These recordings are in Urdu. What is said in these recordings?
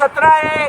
17A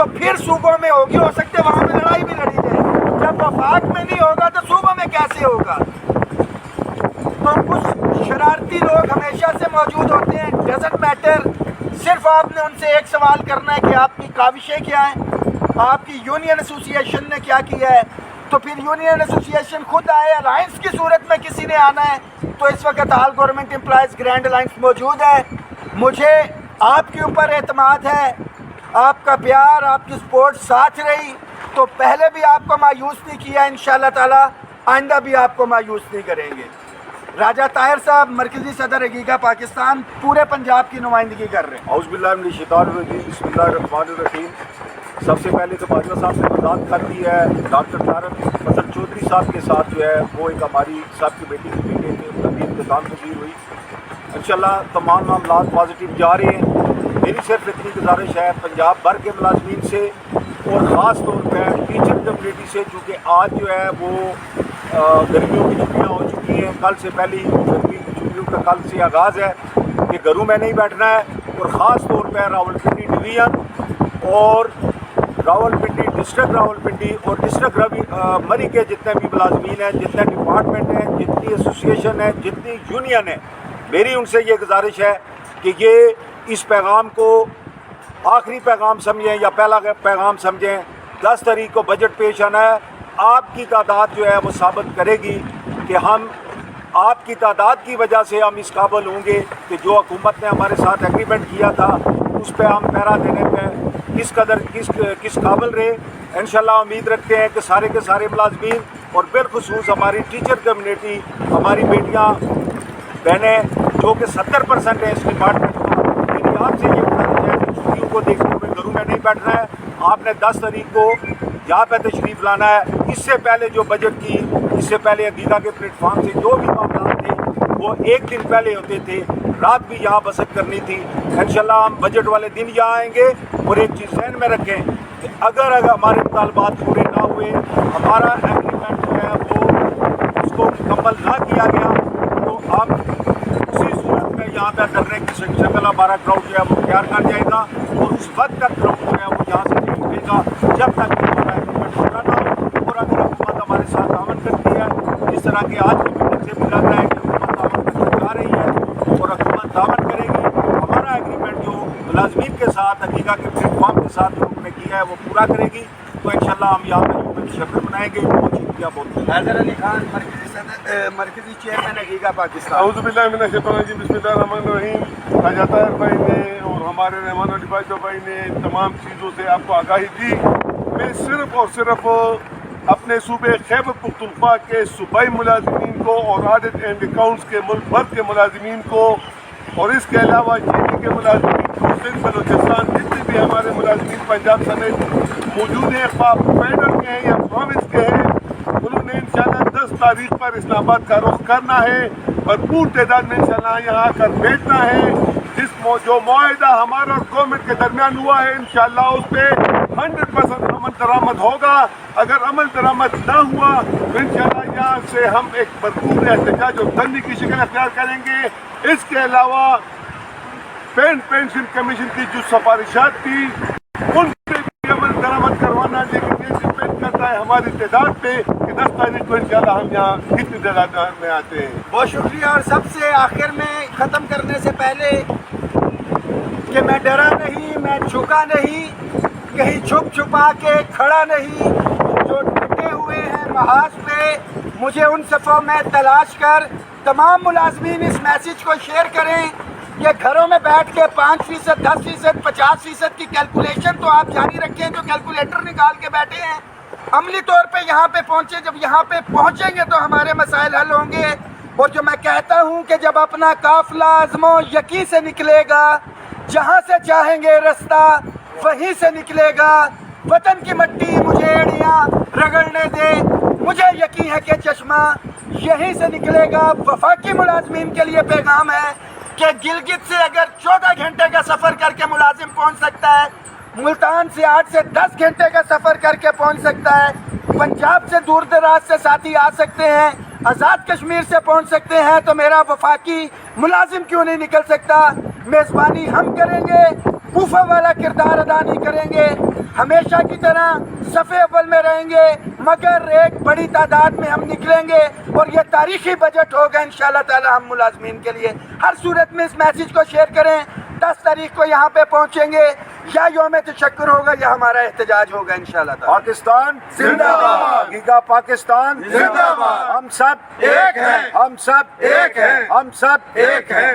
تو پھر صوبوں میں ہوگی، ہو سکتے وہاں میں لڑائی بھی لڑی جائے. جب وفاق میں نہیں ہوگا تو صوبوں میں کیسے ہوگا؟ تو کچھ شرارتی لوگ ہمیشہ سے موجود ہوتے ہیں. ڈزنٹ میٹر، صرف آپ نے ان سے ایک سوال کرنا ہے کہ آپ کی کاوشیں کیا ہیں، آپ کی یونین ایسوسیشن نے کیا کیا ہے. تو پھر یونین ایسوسیشن خود آئے. الائنس کی صورت میں کسی نے آنا ہے تو اس وقت آل گورنمنٹ امپلائیز گرینڈ الائنس موجود ہے. مجھے آپ کے اوپر اعتماد ہے، آپ کا پیار، آپ کی سپورٹ ساتھ رہی تو پہلے بھی آپ کو مایوس نہیں کیا، انشاءاللہ تعالی آئندہ بھی آپ کو مایوس نہیں کریں گے. راجہ طاہر صاحب مرکزی صدر حقیقہ پاکستان پورے پنجاب کی نمائندگی کر رہے ہیں. اعوذ باللہ من الشیطان الرجیم، بسم اللہ الرحمن الرحیم. سب سے پہلے تو باجوہ صاحب سے وضاحت کرتی ہے ڈاکٹر طارق فضل چودھری صاحب کے ساتھ جو ہے وہ ایک ہماری صاحب کی بیٹی کے بیٹے تھے، ان کی انتقال پذیر ہوئی. انشاءاللہ تمام معاملات پازیٹیو جا رہے ہیں. میری صرف اتنی گزارش ہے پنجاب بھر کے ملازمین سے اور خاص طور پہ ٹیچر کمیونٹی سے، چونکہ آج جو ہے وہ گرمیوں کی چھٹیاں ہو چکی ہیں. کل سے پہلی گرمی کی چھٹیوں کا کل سے آغاز ہے کہ گھروں میں نہیں بیٹھنا ہے. اور خاص طور پہ راولپنڈی ڈویژن اور راولپنڈی ڈسٹرکٹ راولپنڈی اور ڈسٹرکٹ مری کے جتنے بھی ملازمین ہیں، جتنے ڈپارٹمنٹ ہیں، جتنی ایسوسیشن ہے، جتنی یونین ہے، میری ان سے یہ گزارش ہے کہ یہ اس پیغام کو آخری پیغام سمجھیں یا پہلا پیغام سمجھیں. 10 تاریخ کو بجٹ پیش آنا ہے. آپ کی تعداد جو ہے وہ ثابت کرے گی کہ ہم آپ کی تعداد کی وجہ سے ہم اس قابل ہوں گے کہ جو حکومت نے ہمارے ساتھ ایگریمنٹ کیا تھا اس پہ ہم پہرا دینے پہ کس قابل رہے. انشاءاللہ امید رکھتے ہیں کہ سارے کے سارے ملازمین اور بالخصوص ہماری ٹیچر کمیونٹی، ہماری بیٹیاں بہنیں جو کہ 70% ہیں اس ڈپارٹمنٹ کو، میری آپ سے یہ گزارش ہے کہ چھٹیوں کو دیکھتے ہوئے گھروں میں نہیں بیٹھنا ہے. آپ نے 10 تاریخ کو یہاں پہ تشریف لانا ہے. اس سے پہلے جو بجٹ کی، اس سے پہلے عقیدہ کے پلیٹ فارم سے جو بھی معاملات تھے وہ ایک دن پہلے ہوتے تھے، رات بھی یہاں بسر کرنی تھی. انشاءاللہ ہم بجٹ والے دن یہاں آئیں گے. اور ایک چیز ذہن میں رکھیں کہ اگر ہمارے مطالبات پورے نہ ہوئے، ہمارا ایگریمنٹ جو ہے وہ اس کو مکمل نہ کیا گیا تو ہم اسی صورت میں یہاں پہ کرنے کی شکل ہمارا کراؤڈ جو ہے وہ تیار کر جائے گا. اور اس وقت تک کراؤڈ جو ہے وہ یہاں سے نہیں اٹھے گا جب تک کہ ہمارا ایگریمنٹ پورا نہ ہو. اور اگر حکومت ہمارے ساتھ تعاون کرتی ہے، جس طرح کہ آج کی میٹنگ سے بھی لگ رہا ہے کہ حکومت تعاون کرنے جا رہی ہے اور حکومت تعاون کرے گی، ہمارا ایگریمنٹ جو ملازمین کے ساتھ عقیدہ کے پلیٹ فارم کے ساتھ جو ہم نے کیا ہے وہ پورا کرے گی تو انشاءاللہ ہم یہاں پہ یوم شکر منائیں گے. بہت شکریہ. بہت حیدر علی خان مرکزی چیئرمین حقیقہ پاکستان. اعوذ باللہ من الشیطان الرجیم، بسم اللہ الرحمن الرحیم. راجہ طاہر بھائی نے اور ہمارے رحمان علی بھائی نے تمام چیزوں سے آپ کو آگاہی دی. میں صرف اور صرف اپنے صوبے خیبر پختونخوا کے صوبائی ملازمین کو اور آڈٹ اینڈ اکاؤنٹس کے ملک بھر کے ملازمین کو اور اس کے علاوہ جے کے ملازمین کو، سندھ بلوچستان جتنے بھی ہمارے ملازمین پنجاب سمیت موجود ہیں، خواہ فیڈرل کے ہیں یا پروونس کے ہیں، انہوں نے انشاءاللہ 10 تاریخ پر اسلام آباد کا رخ کرنا ہے. بھرپور تعداد میں انشاءاللہ یہاں آ کر بیٹھنا ہے. جو معاہدہ ہمارا اور گورنمنٹ کے درمیان ہوا ہے انشاءاللہ اس پہ 100% عمل درآمد ہوگا. اگر عمل درآمد نہ ہوا تو انشاءاللہ یہاں سے ہم ایک بھرپور احتجاج اور دھرنے کی شکل اختیار کریں گے. اس کے علاوہ پینشن کمیشن کی جو سفارشات تھی ان پہ بھی عمل درآمد کروانا، لیکن یہ ڈپینڈ کرتا ہے ہماری تعداد پہ کہ 10 تاریخ کو انشاءاللہ ہم یہاں کتنی تعداد میں آتے ہیں. بہت شکریہ. اور سب سے آخر میں ختم کرنے سے پہلے کہ میں ڈرا نہیں، میں جھکا نہیں، کہیں چھپ چھپا کے کھڑا نہیں. جو ڈٹے ہوئے ہیں محاذ پہ، مجھے ان صفوں میں تلاش کر تمام ملازمین اس میسیج کو شیئر کریں کہ گھروں میں بیٹھ کے 5%، 10%، 50% کی کیلکولیشن تو آپ جاری رکھیں جو کیلکولیٹر نکال کے بیٹھے ہیں. عملی طور پہ یہاں پہ پہنچے، جب یہاں پہ پہنچیں گے تو ہمارے مسائل حل ہوں گے. اور جو میں کہتا ہوں کہ جب اپنا قافلہ عزم و یقین سے نکلے گا، جہاں سے چاہیں گے رستہ وہیں سے نکلے گا. وطن کی مٹی مجھے ایڑیاں رگڑنے دے، مجھے یقین ہے کہ چشمہ یہیں سے نکلے گا. وفاقی ملازمین کے لیے پیغام ہے کہ گلگت سے اگر 14 گھنٹے کا سفر کر کے ملازم پہنچ سکتا ہے، ملتان سے 8 سے 10 گھنٹے کا سفر کر کے پہنچ سکتا ہے، پنجاب سے دور دراز سے ساتھی آ سکتے ہیں، آزاد کشمیر سے پہنچ سکتے ہیں، تو میرا وفاقی ملازم کیوں نہیں نکل سکتا؟ میزبانی ہم کریں گے، کوفہ والا کردار ادا نہیں کریں گے. ہمیشہ کی طرح صف اول میں رہیں گے، مگر ایک بڑی تعداد میں ہم نکلیں گے اور یہ تاریخی بجٹ ہوگا انشاءاللہ تعالی ہم ملازمین کے لیے۔ ہر صورت میں اس میسیج کو شیئر کریں۔ 10 تاریخ کو یہاں پہ پہنچیں گے، یا یوم تشکر ہوگا یا ہمارا احتجاج ہوگا انشاءاللہ تعالی۔ پاکستان زندہ باد۔ گیگا پاکستان زندہ باد۔ ہم سب ایک ہیں۔ ہم سب ایک ہیں۔ ہم سب ایک ہیں۔